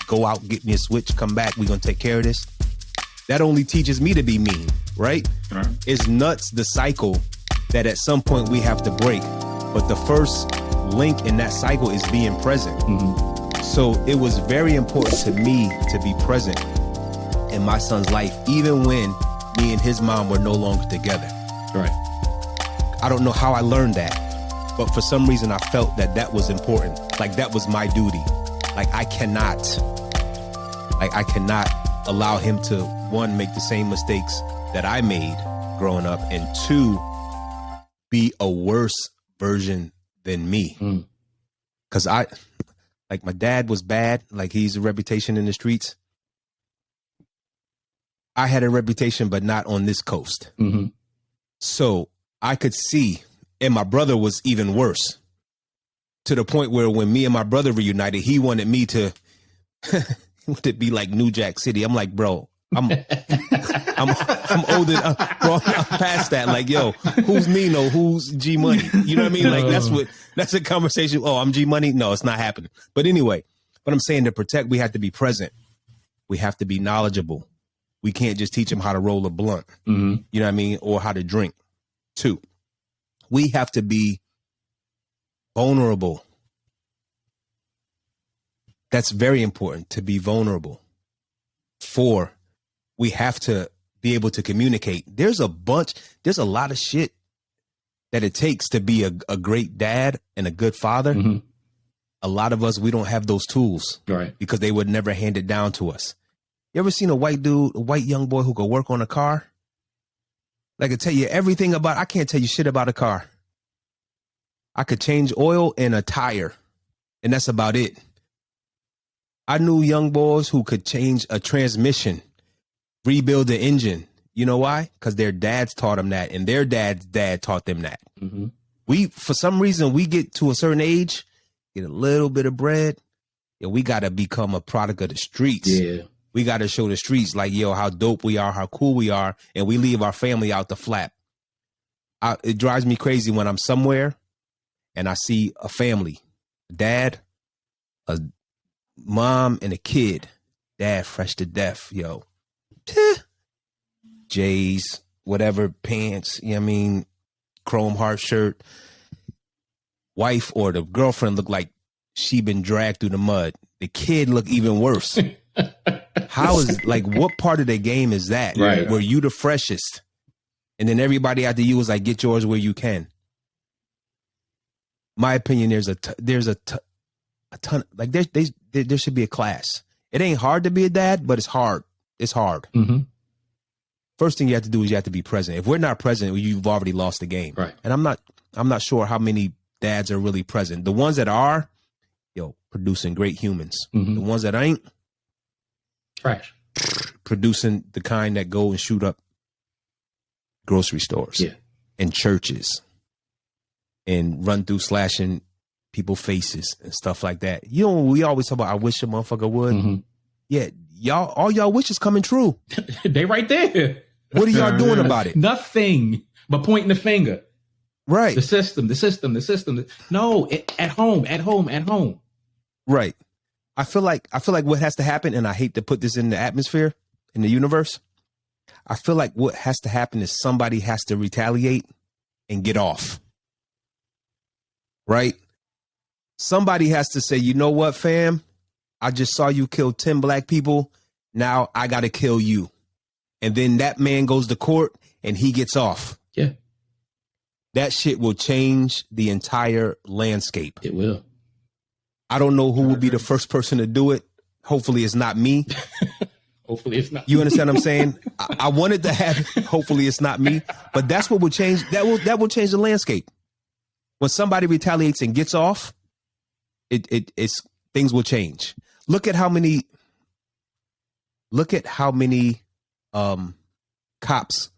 go out, get me a switch, come back, we're going to take care of this. That only teaches me to be mean, right? It's nuts, the cycle that at some point we have to break. But the first link in that cycle is being present. So it was very important to me to be present in my son's life, even when me and his mom were no longer together. Right. I don't know how I learned that, but for some reason I felt that that was important. Like that was my duty. Like I cannot allow him to, one, make the same mistakes that I made growing up, and two, be a worse version than me. Cause my dad was bad. Like he's a reputation in the streets. I had a reputation, but not on this coast. So I could see, and my brother was even worse, to the point where when me and my brother reunited, he wanted me to be like New Jack City. I'm like, bro, I'm older, bro, I'm past that. Like, yo, who's Nino? Who's G Money? You know what I mean? Like that's a conversation. Oh, I'm G Money. No, it's not happening. But anyway, but I'm saying to protect, we have to be present. We have to be knowledgeable. We can't just teach them how to roll a blunt. You know what I mean? Or how to drink. Two, we have to be vulnerable. That's very important, to be vulnerable. Four, we have to be able to communicate. There's a lot of shit that it takes to be a great dad and a good father. A lot of us, we don't have those tools, right? Because they would never hand it down to us. You ever seen a white young boy who could work on a car? Like I tell you everything about, I can't tell you shit about a car. I could change oil and a tire, and that's about it. I knew young boys who could change a transmission, rebuild the engine. You know why? Because their dads taught them that, and their dad's dad taught them that. For some reason, we get to a certain age, get a little bit of bread, and we got to become a product of the streets. Yeah. We got to show the streets like, yo, how dope we are, how cool we are, and we leave our family out the flap. It drives me crazy when I'm somewhere and I see a family, a dad, a mom, and a kid. Dad fresh to death, yo. J's, whatever, pants, you know what I mean, chrome heart shirt. Wife or the girlfriend look like she been dragged through the mud. The kid look even worse. How is, like, what part of the game is that? Right. Where you the freshest, and then everybody after you is like, get yours where you can. My opinion, there's a ton. Like there should be a class. It ain't hard to be a dad, but it's hard. It's hard. First thing you have to do is you have to be present. If we're not present, you've already lost the game. Right. And I'm not sure how many dads are really present. The ones that are, producing great humans. The ones that ain't, trash. Producing the kind that go and shoot up grocery stores and churches and run through slashing people's faces and stuff like that. We always talk about, I wish a motherfucker would. Yeah, all y'all wishes coming true. They right there. What are y'all doing about it? Nothing but pointing the finger. Right. The system. No, at home. Right. I feel like what has to happen, and I hate to put this in the atmosphere, in the universe, I feel like what has to happen is somebody has to retaliate and get off. Right? Somebody has to say, you know what, fam? I just saw you kill 10 black people. Now I got to kill you. And then that man goes to court and he gets off. Yeah. That shit will change the entire landscape. It will. I don't know who will be the first person to do it. Hopefully it's not me. Hopefully it's not. You understand what I'm saying? I wanted to have it. Hopefully it's not me. But that's what will change. That will change the landscape. When somebody retaliates and gets off, it's things will change. Look at how many cops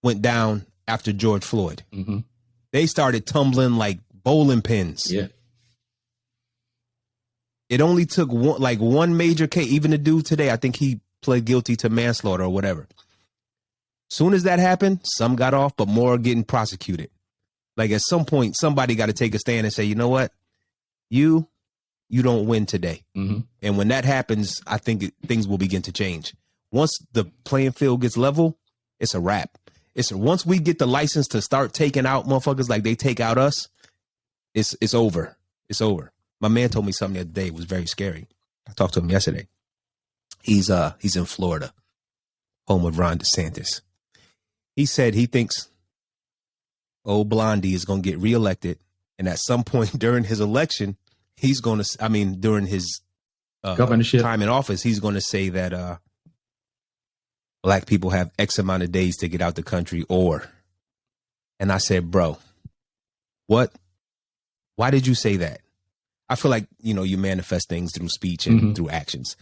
went down after George Floyd. They started tumbling like bowling pins. Yeah. It only took one major case. Even the dude today, I think he pled guilty to manslaughter or whatever. Soon as that happened, some got off, but more are getting prosecuted. Like at some point, somebody got to take a stand and say, you know what? You you don't win today. Mhm. And when that happens, I think things will begin to change. Once the playing field gets level, it's a wrap. Once we get the license to start taking out motherfuckers like they take out us, it's over. It's over. My man told me something the other day. It was very scary. I talked to him yesterday. He's in Florida, home of Ron DeSantis. He said he thinks old Blondie is going to get reelected, and at some point during his election, he's going to. During his governorship time in office, he's going to say that black people have X amount of days to get out the country, and I said, bro, what? Why did you say that? I feel like, you manifest things through speech and through actions.